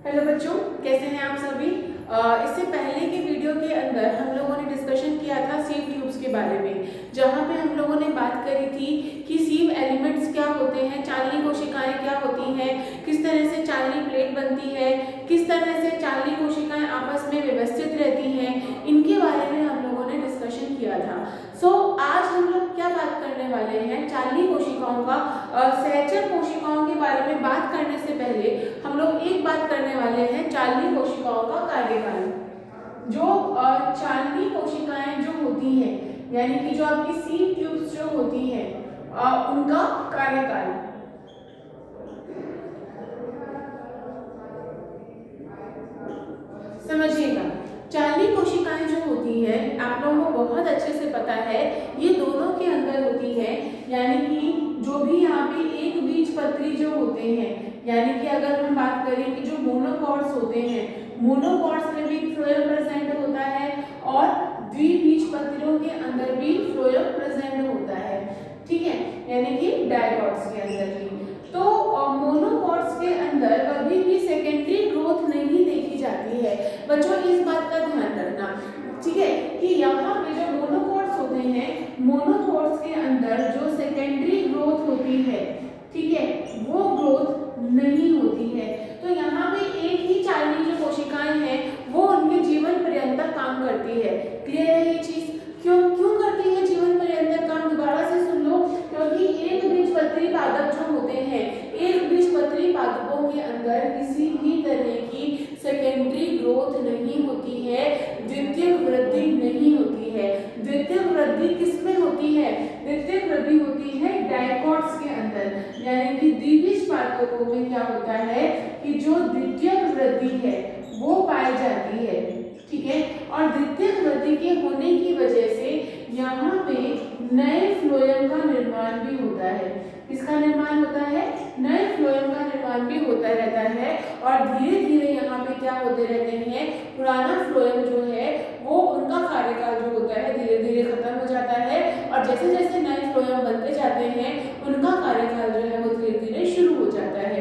Hello बच्चों, कैसे हैं आप सभी। इससे पहले के वीडियो के अंदर हम लोगों ने डिस्कशन किया था सीव ट्यूब्स के बारे में, जहां पे हम लोगों ने बात करी थी कि सीव एलिमेंट्स क्या होते हैं, चालनी कोशिकाएं क्या होती हैं, किस तरह से चालनी प्लेट बनती है, किस तरह से चालनी कोशिकाएं आपस में व्यवस्थित रहती हैं, इनके बारे में हम लोगों ने डिस्कशन किया था। आज हम लोग क्या बात करने वाले हैं, चालनी कोशिकाओं का सहचर कोशिकाओं के बारे में बात करने से पहले हम लोग एक बात करने वाले हैं, चालनी कोशिकाओं का कार्यकाल। जो चालनी कोशिकाएं जो होती हैं, यानी कि जो आपकी सीव ट्यूब्स जो होती हैं, उनका कार्यकाल। समझिएगा, चालनी कोशिकाएं जो होती हैं, आप लोगों को बहुत अच्छे से पता है, ये दोनों के अंदर होती है। यानी कि जो भी यहाँ पे एक बीजपत्री जो होते हैं, यानी कि अगर हम बात करें कि जो मोनोकॉट्स होते हैं, मोनोकॉट्स में भी फ्लोएम प्रेजेंट होता है और द्विबीजपत्रियों के अंदर भी फ्लोएम प्रेजेंट होता है, ठीक है, यानी कि डायकॉट्स के अंदर भी। तो मोनोकॉट्स के अंदर कभी भी सेकेंडरी ग्रोथ नहीं देखी जाती है। बच्चों इस बात का ध्यान रखना, ठीक है, कि यहाँ पे जो मोनोकॉट्स होते हैं, मोनोकॉट्स के अंदर जो सेकेंडरी ग्रोथ होती है, ठीक है, वो ग्रोथ नहीं होती है। तो यहाँ पे एक ही चालनी जो कोशिकाएं हैं वो उनके जीवन पर्यंत काम करती है। क्लियर है ये चीज? क्यों क्यों करती है जीवन पर्यंत काम? दोबारा से सुन लो, क्योंकि एक बीजपत्री पादप जो होते हैं, एक बीजपत्री पादपों के अंदर किसी भी तरह की सेकेंडरी ग्रोथ नहीं होती है, द्वितीयक वृद्धि नहीं होती है। द्वितीयक वृद्धि किसमें होती है? द्वितीयक वृद्धि होती है डायकॉट्स के अंदर, यानी कि द्विबीज पादपों में क्या होता है कि जो द्वितीयक वृद्धि है वो पाई जाती है, ठीक है। और द्वितीयक वृद्धि के होने की वजह से यहाँ पे नए फ्लोएम का निर्माण भी होता है। किसका निर्माण होता है? नए फ्लोएम का निर्माण भी होता रहता है। और धीरे धीरे यहाँ पे क्या होते रहते हैं, पुराना फ्लोएम जो है वो उनका कार्यकाल जो होता है धीरे धीरे खत्म हो जाता है, और जैसे जैसे नए फ्लोएम बनते जाते हैं उनका कार्यकाल जो है वो धीरे धीरे शुरू हो जाता है।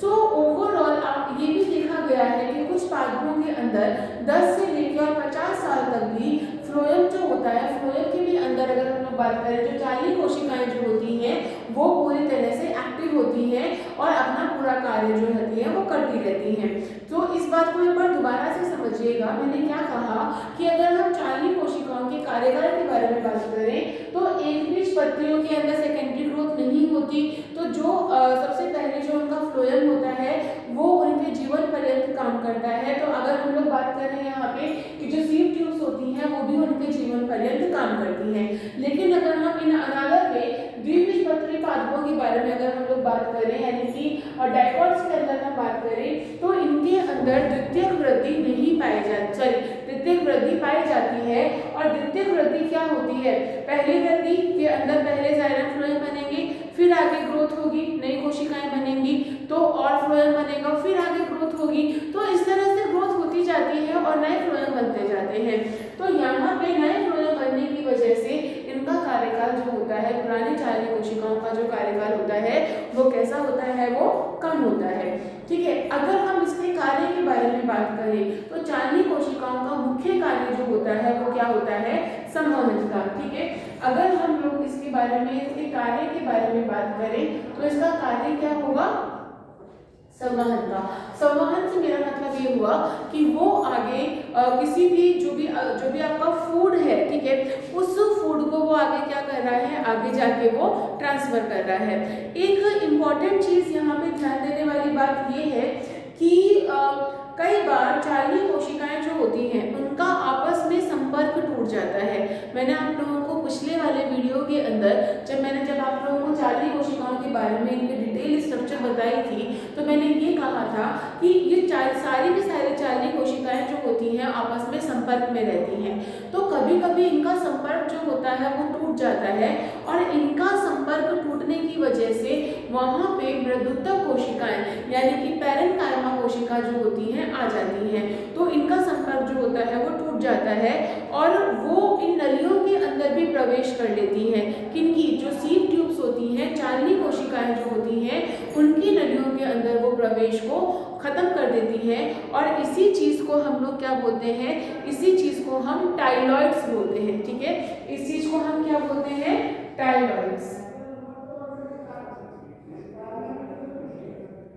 ओवरऑल आप ये भी देखा गया है कि कुछ पादपों के अंदर 10 से लेकर 50 साल तक भी फ्लोएम जो होता है, फ्लोएम के भी अंदर अगर हम लोग बात करें, जो चालनी कोशिकाएं जो होती हैं वो पूरी तरह से एक्टिव होती हैं और अपना पूरा कार्य जो रहती है वो करती रहती हैं। तो इस बात को एक बार दोबारा से समझिएगा, मैंने क्या कहा कि अगर हम चालनी कोशिकाओं के कार्यकाल के बारे में बात करें तो एक बीजपत्रियों के अंदर सेकेंडरी ग्रोथ नहीं होती, तो जो सबसे पहले जो उनका फ्लोएम होता है वो उनके जीवन पर्यंत काम करता है। तो अगर हम लोग बात करें यहाँ पे कि जो सीव ट्यूब्स होती हैं वो भी उनके जीवन पर्यंत काम करती हैं। लेकिन अगर हम इन अनादर में द्विबीजपत्री पादपों के बारे में अगर हम लोग बात करें, यानी कि डायकॉट्स के अंदर हम बात करें, तो इनके अंदर द्वितीयक वृद्धि नहीं पाई जाती, सॉरी द्वितीयक वृद्धि पाई जाती है। और द्वितीयक वृद्धि क्या होती है? पहली वृद्धि के अंदर पहले जाइलम फ्लोएम बनेंगे, फिर आगे ग्रोथ होगी, नई कोशिकाएं बनेंगी, तो और फ्लोएम बनेगा, फिर आगे ग्रोथ होगी। तो इस तरह से ग्रोथ होती जाती है और नए फ्लोएम बनते जाते हैं। तो यहाँ पे नए फ्लोएम बनने की वजह से इनका कार्यकाल जो होता है, पुरानी चालनी कोशिकाओं का जो कार्यकाल होता है वो कैसा होता है? वो कम होता है, ठीक है। अगर हम इसके कार्य के बारे में बात करें तो चालनी कोशिकाओं का मुख्य कार्य जो होता है वो क्या होता है? संवहन का, ठीक है। अगर हम लोग इसके बारे में, इसके कार्य के बारे में बात करें तो इसका कार्य क्या होगा? संवहन का। संवहन से मेरा मतलब ये हुआ कि वो आगे किसी भी जो भी आपका फूड है, ठीक है, उस फूड को वो आगे क्या कर रहा है? आगे जाके वो ट्रांसफर कर रहा है। एक इम्पॉर्टेंट चीज यहाँ पे ध्यान देने वाली बात ये है कि कई बार चालनी कोशिकाएं जो होती हैं उनका आपस में संपर्क टूट जाता है। मैंने आप लोगों को पिछले वाले वीडियो के अंदर जब आप लोगों को चालनी कोशिकाओं के बारे में इनके डिटेल स्ट्रक्चर बताई थी, तो मैंने ये कहा था कि ये सारी की सारी चालनी कोशिकाएं जो होती हैं आपस में संपर्क में रहती हैं। तो कभी कभी इनका संपर्क जो होता है वो टूट जाता है, और इनका संपर्क टूटने की वजह से वहाँ पे मृदुत्तक कोशिकाएं, यानी कि पैरेन्काइमा कोशिका जो होती हैं आ जाती हैं। तो इनका संपर्क जो होता है वो टूट जाता है और वो इन नलियों के अंदर भी प्रवेश कर लेती हैं। किनकी? जो सीव ट्यूब्स होती हैं, चालनी कोशिकाएं जो होती हैं उनकी नलियों के अंदर वो प्रवेश को खत्म कर देती है। और इसी चीज को हम लोग क्या बोलते हैं, इसी चीज को हम टाइलॉइड्स बोलते हैं। ठीक है, इस चीज को हम क्या बोलते हैं, टाइलॉइड्स।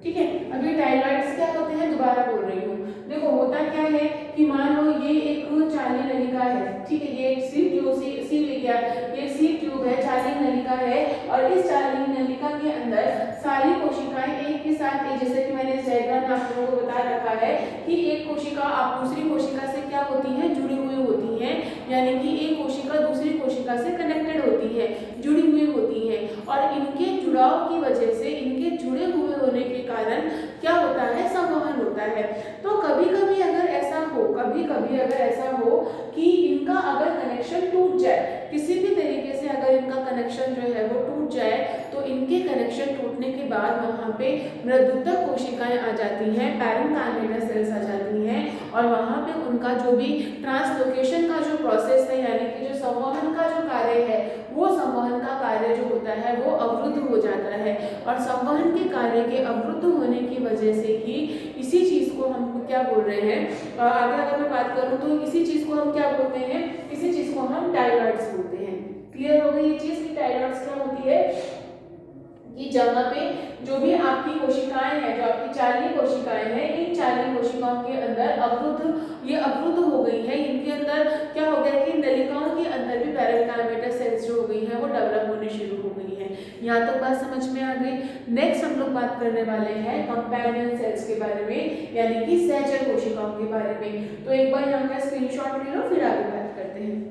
ठीक है, अभी टाइलॉइड्स क्या होते हैं दोबारा बोल रही हूँ। देखो होता क्या है कि मान लो ये एक चाली नलिका है, ठीक है, ये एक सी ट्यूब ये सी ट्यूब है, चाली नलिका है, और इस चाली नलिका के अंदर सारी कोशिकाएं एक के साथ एक, जैसे कि मैंने इस डायग्राम में आप लोगों को बता रखा है कि एक कोशिका आप दूसरी कोशिका से क्या होती है, जुड़ी हुई होती है, यानी कि एक कोशिका दूसरी कोशिका से कनेक्टेड होती है, जुड़ी हुई होती है, और इनके जुड़ाव की वजह से, इनके जुड़े हुए होने के कारण क्या होता है, संवहन होता है। तो कभी कभी अगर ऐसा हो कि इनका अगर कनेक्शन टूट जाए, किसी भी तरीके से अगर इनका कनेक्शन जो है वो टूट जाए, तो इनके कनेक्शन टूटने के बाद वहाँ पे मृदुतक कोशिकाएं आ जाती हैं, पैरेन्काइमा सेल्स आ जाती हैं, और वहाँ पे उनका जो भी ट्रांसलोकेशन का जो प्रोसेस है, यानी कि जो संवहन का जो कार्य है, वो संवहन का कार्य जो होता है वो अवरुद्ध हो जाता है। और संवहन के कार्य के अवरुद्ध होने की वजह से ही इसी चीज को हम क्या बोल रहे हैं, आगे अगर मैं बात करूं तो इसी चीज को हम क्या बोलते हैं, इसी चीज को हम टाइलॉइड्स बोलते हैं। क्लियर हो गई ये चीज कि टाइलॉइड्स क्या होती है, कि जहाँ पे जो भी आपकी कोशिकाएं हैं, जो आपकी चालनी कोशिकाएं हैं, इन चालनी कोशिकाओं के अंदर अवरुद्ध हो गई है, इनके अंदर क्या हो गया कि नलिकाओं के अंदर भी पैरेन्काइमा सेल्स जो हो गई है वो डेवलप होने शुरू हो गई है। यहाँ तक बात समझ में आ गई। नेक्स्ट हम लोग बात करने वाले हैं कंपेनियन सेल्स के बारे में, यानी कि सहचर कोशिकाओं के बारे में। तो एक बार यहाँ का स्क्रीनशॉट ले लो, फिर आगे बात करते हैं।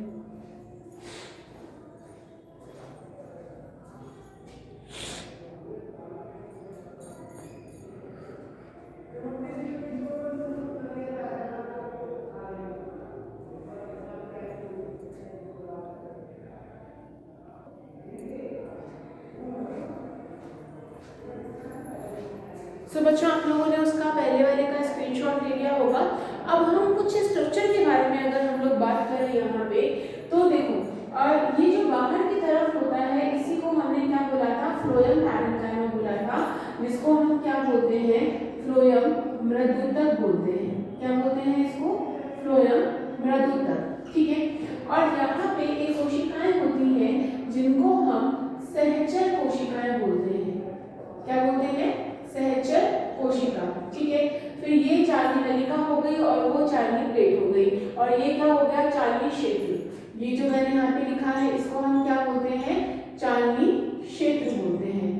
तो बच्चों आप लोगों ने उसका पहले वाले का स्क्रीनशॉट ले लिया होगा। अब हम कुछ स्ट्रक्चर के बारे में अगर हम लोग बात करें यहाँ पे, तो देखो और ये जो बाहर की तरफ होता है, इसी को हमने क्या बोला था, फ्लोएम पैरेन्काइमा बोला था, जिसको हम क्या बोलते हैं, फ्लोएम मृदुतक बोलते हैं। क्या बोलते हैं इसको, फ्लोएम मृदुतक। ठीक है, और यहाँ पे एक कोशिकाएं होती हैं जिनको हम सहचर कोशिकाएं बोलते हैं। क्या बोलते हैं, सहचर कोशिका। ठीक है, फिर ये चालनी नलिका हो गई और वो चालनी प्लेट हो गई, और ये क्या हो गया, चालनी क्षेत्र। ये जो मैंने यहाँ पे लिखा है इसको हम क्या बोलते हैं, चालनी क्षेत्र बोलते हैं।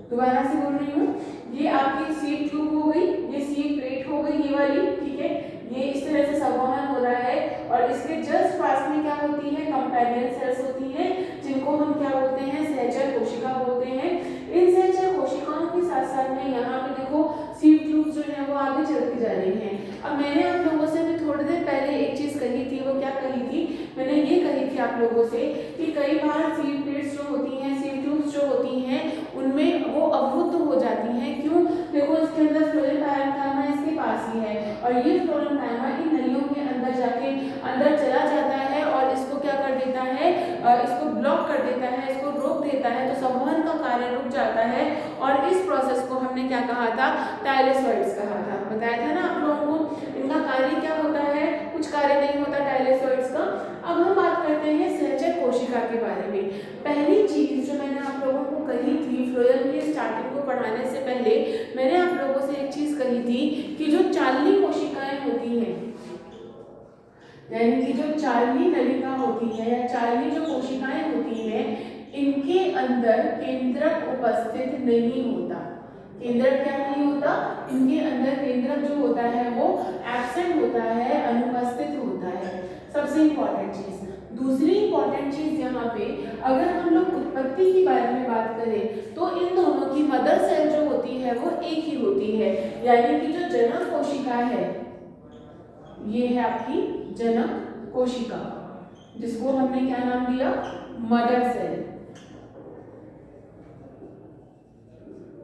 दोबारा से बोल रही हूँ, ये आपकी सीट ट्यूब हो गई, ये सीट प्लेट हो गई, ये वाली। ठीक है, ये इस तरह से संवहन हो रहा है, और इसके जस्ट पास में क्या होती है, कंपेनियन सेल्स होती है, जिनको हम क्या बोलते हैं, सहचर कोशिका बोलते हैं। इन सहचर कोशिकाओं के साथ साथ में यहाँ पे देखो सीट ट्यूब जो है वो आगे चलती जा रही हैं। अब मैंने आप लोगों से भी थोड़ी देर पहले एक चीज कही थी, वो क्या कही थी, मैंने ये कही थी आप लोगों से कि कई बार सीट प्लेट्स जो होती हैं, सीट ट्यूब्स जो होती हैं, उनमें वो अवरुद्ध हो जाती हैं। क्यों, देखो इसके अंदर फ्लोएम पैरेन्काइमा इसके पास ही है, और ये फ्लोएम पैरेन्काइमा इन नलियों के अंदर जाके अंदर चला जाता है, और इसको क्या कर देता है, इसको ब्लॉक कर देता है, इसको रोक देता है, तो संवहन का कार्य रुक जाता है। और इस प्रोसेस को हमने क्या कहा था, टाइलेसॉइड्स कहा था। बताया था ना आप लोगों को, इनका कार्य क्या होता है, कुछ कार्य नहीं होता टाइलेसॉइड्स का। अब हम बात करते हैं सहचर कोशिका के बारे में। पहली चीज जो मैंने आप लोगों को कही थी, फ्लोएम की स्टार्टिंग को पढ़ाने से पहले मैंने आप लोगों से एक चीज कही थी कि जो चालनी कोशिकाएं होती हैं, यानी कि जो चालनी नलिका होती है या चालनी जो कोशिकाएं होती हैं, इनके अंदर केंद्रक उपस्थित नहीं होता। केंद्रक क्या नहीं होता, इनके अंदर केंद्रक जो होता है वो एब्सेंट होता है, अनुपस्थित होता है। सबसे इंपॉर्टेंट चीज। दूसरी इंपॉर्टेंट चीज यहाँ पे अगर हम लोग उत्पत्ति के बारे में बात करें, तो इन दोनों की मदर सेल जो होती है वो एक ही होती है, यानी कि जो जनक कोशिका है, ये है आपकी जनक कोशिका, जिसको हमने क्या नाम दिया, मदर सेल।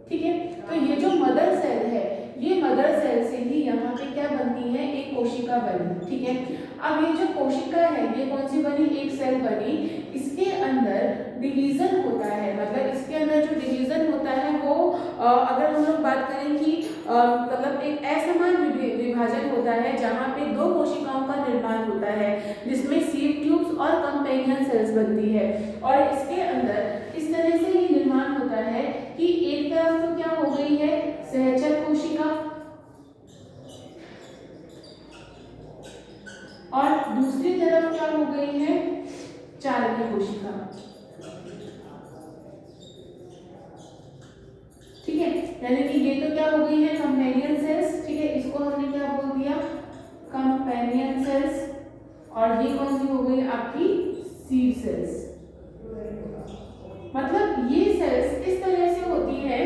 ठीक है, तो ये जो मदर सेल है, ये मदर सेल से ही यहाँ पे क्या बनती है, एक कोशिका बनी। ठीक है, अब ये जो कोशिका है ये कौन सी बनी, एक सेल बनी, इसके अंदर डिवीजन होता है, मतलब इसके अंदर जो डिवीजन होता है वो अगर हम लोग बात करें कि मतलब एक असमान विभाजन होता है जहाँ पे दो कोशिकाओं का निर्माण होता है जिसमें सीड ट्यूब्स और कंपेनियन सेल्स बनती है। और इसके अंदर इस तरह से ये निर्माण होता है कि एक तरफ तो क्या हो गई है सहचर कोशिका और दूसरी तरफ क्या हो गई है चालनी कोशिका। ठीक है, यानी कि ये तो क्या हो गई है कंपेनियन सेल्स, ठीक है, इसको हमने क्या बोल दिया कंपेनियन सेल्स, और ये कौन सी हो गई आपकी सीड सेल्स। मतलब ये सेल्स इस तरह से होती है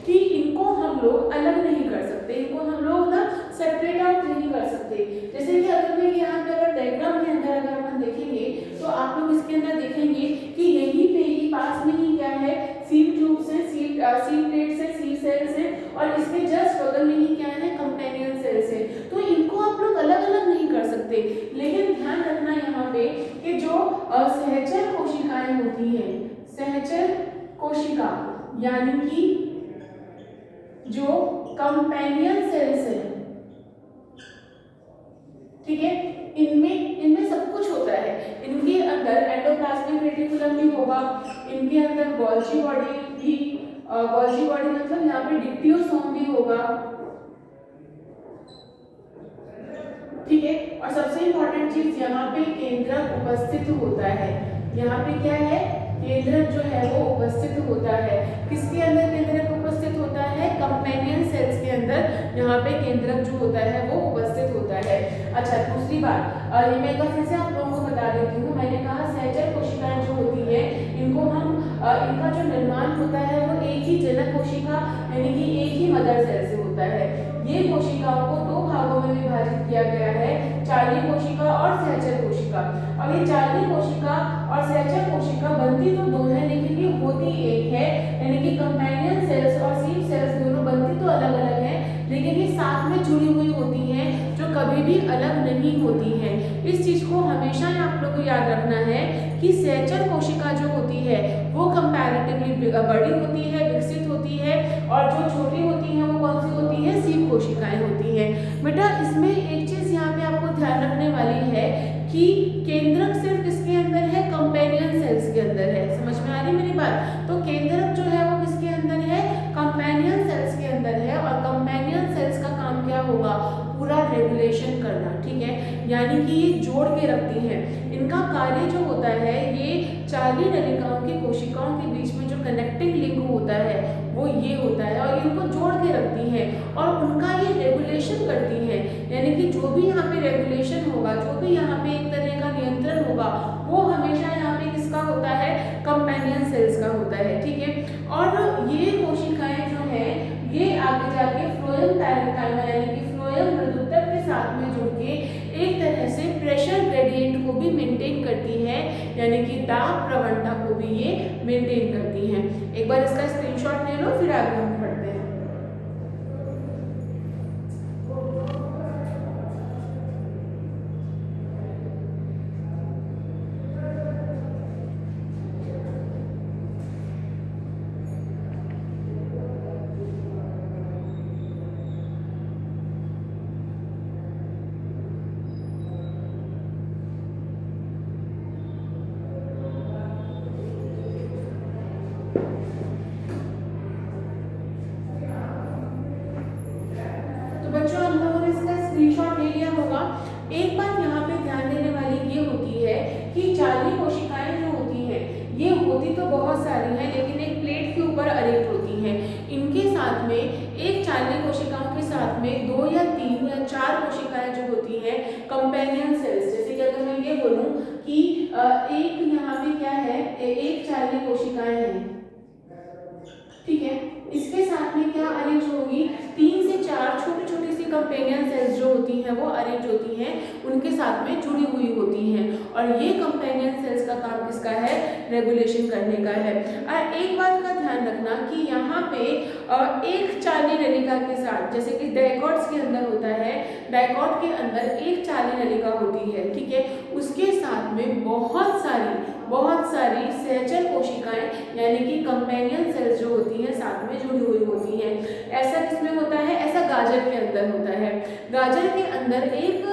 कि इनको हम लोग अलग नहीं कर सकते, इनको हम लोग ना सेपरेट आउट नहीं कर सकते। जैसे कि अगर मैं यहाँ पे अगर डायग्राम के अंदर अगर हम देखेंगे तो आप लोग इसके अंदर देखेंगे कि यहीं पे ही पास में ही क्या है सीड ट्यूब्स है, सीड प्लेट्स है, सीड सेल्स है, और इसके जस्ट बगल में ही क्या है कंपेनियन सेल्स है। तो इनको आप लोग अलग अलग नहीं कर सकते, लेकिन ध्यान रखना यहाँ पे कि जो सहचर कोशिकाएं होती हैं, सहचर कोशिका यानी कि जो कंपेनियन सेल्स है, ठीक है, इनमें सब कुछ होता है। इनके अंदर एंडोप्लाज्मिक रेटिकुलम भी होगा, इनके अंदर गोल्जी बॉडी भी, गोल्जी बॉडी मतलब यहाँ पे डिप्टियोसोम भी होगा, ठीक है, और सबसे इंपॉर्टेंट चीज यहाँ पे केंद्रक उपस्थित होता है। यहाँ पे क्या है केंद्रक जो है वो उपस्थित होता है। किसके अंदर केंद्रक उपस्थित होता है कंपेनियन सेल्स के अंदर यहाँ पे केंद्रक जो होता है वो उपस्थित होता है। अच्छा, दूसरी बात ये मैं एक बार फिर से आप लोगों को बता देती हूँ। मैंने कहा सहचर कोशिकाएं जो होती है इनको हम इनका जो निर्माण होता है वो एक ही जनक कोशिका यानी कि एक ही मदर सेल से होता है। ये कोशिकाओं को दो भागों में विभाजित किया गया है, चालनी कोशिका और सहचर कोशिका। अब ये चालनी कोशिका और सहचर कोशिका बनती तो दो है लेकिन ये होती एक है, यानी कि कंपेनियन सेल्स और सीड सेल्स दोनों बनती तो अलग अलग है लेकिन ये साथ में जुड़ी हुई होती हैं जो कभी भी अलग नहीं होती हैं। इस चीज को हमेशा आप लोग को याद रखना है कि सहचर कोशिका जो होती है वो कंपैरेटिवली बड़ी होती है, विकसित होती है, और जो छोटी होती है वो कौन सी होती है सीड कोशिकाएं होती हैं। बेटा इसमें एक चीज यहाँ पे आपको ध्यान रखने वाली है कि केंद्रक सिर्फ किसके अंदर है कंपेनियन सेल्स के अंदर है। समझ में आ रही मेरी बात? तो केंद्रक जो है वो किसके अंदर है कंपेनियन सेल्स के अंदर है, और कंपेनियन सेल्स का काम क्या होगा पूरा रेगुलेशन करना, ठीक है, यानी कि ये जोड़ के रखती हैं। इनका कार्य जो होता है ये चालनी नलिकाओं की कोशिकाओं के बीच में जो कनेक्टिंग लिंक होता है वो ये होता है, और इनको जोड़ के रखती हैं और उनका ये रेगुलेशन करती हैं। यानी कि जो भी यहाँ पे रेगुलेशन होगा, जो भी यहाँ पे एक तरह का नियंत्रण होगा वो हमेशा यहाँ पे किसका होता है कंपेनियन सेल्स का होता है, ठीक है। और ये कोशिकाएं जो है ये आगे जाके फ्लोएम पैरेन्काइमा यानी कि फ्लोएम मृदुतक के साथ में जुड़ के एक तरह से प्रेशर ग्रेडियंट को भी मेंटेन करती है, यानी कि दाब प्रवणता को भी ये मेंटेन करती हैं। एक बार इसका स्क्रीनशॉट ले लो फिर आगे हम पढ़ते हैं। स्क्रीनशॉट ले लिया होगा। एक बात यहाँ पे ध्यान देने वाली ये होती है कि चालनी कोशिकाएं जो होती हैं ये होती तो बहुत सारी हैं लेकिन एक प्लेट के ऊपर अरेंज होती हैं। इनके साथ में एक चालनी कोशिकाओं के साथ में 2 या 3 या 4 कोशिकाएं जो होती हैं कंपेनियन सेल्स, जैसे कि अगर मैं ये बोलूं कि एक यहाँ पे क्या है एक चालनी कोशिकाएं हैं, ठीक है, इसके साथ में क्या अरेंज होगी 3 से 4 छोटी छोटी सी कंपेनियन सेल्स जो होती हैं वो अरेंज होती हैं उनके साथ में जुड़ी हुई होती हैं। और ये कंपेनियन सेल्स का काम किसका है, रेगुलेशन करने का है। और एक बात का ध्यान रखना कि यहाँ पे एक चाली नलिका के साथ, जैसे कि डाइकोट्स के अंदर होता है, डाइकोट के अंदर एक चाली नलिका होती है, ठीक है, उसके साथ में बहुत सारी सहचर कोशिकाएं यानी कि कंपेनियन सेल्स जो होती हैं साथ में जुड़ी हुई होती हैं। ऐसा किसमें होता है, ऐसा गाजर के अंदर होता है। गाजर के अंदर एक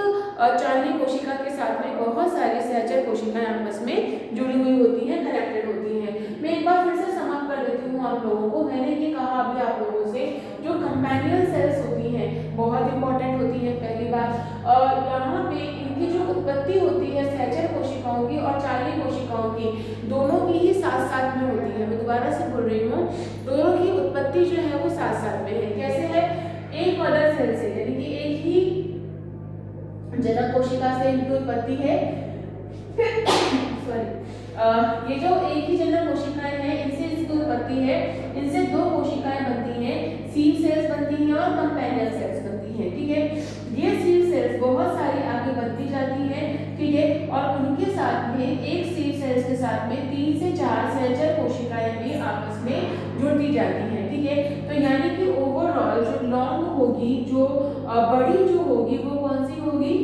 चालनी कोशिका के साथ में बहुत सारी सहचर कोशिकाएं आपस में जुड़ी हुई होती हैं, कनेक्टेड होती हैं। मैं एक बार फिर से समाप्त कर देती हूँ आप लोगों को। मैंने ये कहा अभी आप लोगों से, जो कंपेनियन सेल्स होती हैं बहुत इंपॉर्टेंट होती है। पहली बात, यहाँ पे इनकी जो उत्पत्ति होती है सहचर कोशिकाओं की और चालनी कोशिकाओं की, दोनों की ही साथ साथ में होती है। मैं दोबारा से बोल रही हूँ, दोनों की उत्पत्ति जो है वो साथ साथ में है। कैसे है, एक मदर सेल से, यानी कि एक ही जनक कोशिका से इनकी उत्पत्ति है। सॉरी, ये जो एक ही जनक कोशिकाएं हैं इनसे इसकी उत्पत्ति है। इनसे दो कोशिकाएं बनती हैं, सीड सेल्स बनती हैं और कंपेनियन सेल्स बनती हैं, ठीक है। ये सीड सेल्स बहुत सारी आगे बढ़ती जाती हैं, ठीक है, और उनके साथ में एक सीड सेल्स के साथ में 3 से 4 सहचर कोशिकाएं भी आपस में जुड़ती जाती हैं, ठीक है। तो यानी कि ओवरऑल जो लॉन्ग होगी, जो बड़ी जो होगी वो कौन सी होगी,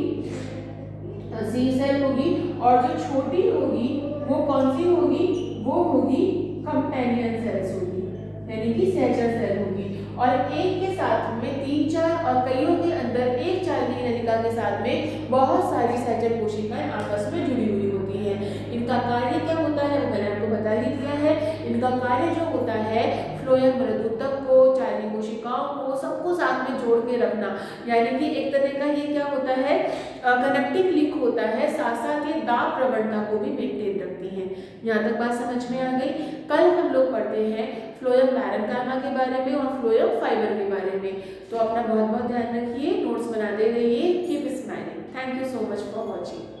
सीड सेल होगी, और जो छोटी होगी वो कौन सी होगी, वो होगी कंपेनियन सेल्स होगी, यानी कि सहचर सेल होगी। और एक के साथ में 3, 4 और कईयों के अंदर एक चालनी नलिका के साथ में बहुत सारी सहचर कोशिकाएं आपस में जुड़ी हुई होती हैं। इनका कार्य क्या होता है वो मैंने आपको बता ही दिया है। इनका कार्य जो होता है फ्लोएम मृदुतक को, चालनी कोशिकाओं को, सबको साथ में जोड़ के रखना, यानी कि एक तरह का ये क्या होता है, कनेक्टिंग लिंक होता है। साथ साथ ये दाब प्रवणता को भी मेंटेन रखती हैं। यहाँ तक बात समझ में आ गई। कल हम लोग पढ़ते हैं फ्लोएम पैरेन्काइमा के बारे में और फ्लोएम फाइबर के बारे में। तो अपना बहुत बहुत ध्यान रखिए, नोट्स बनाते रहिए, keep smiling. Thank you so much for watching.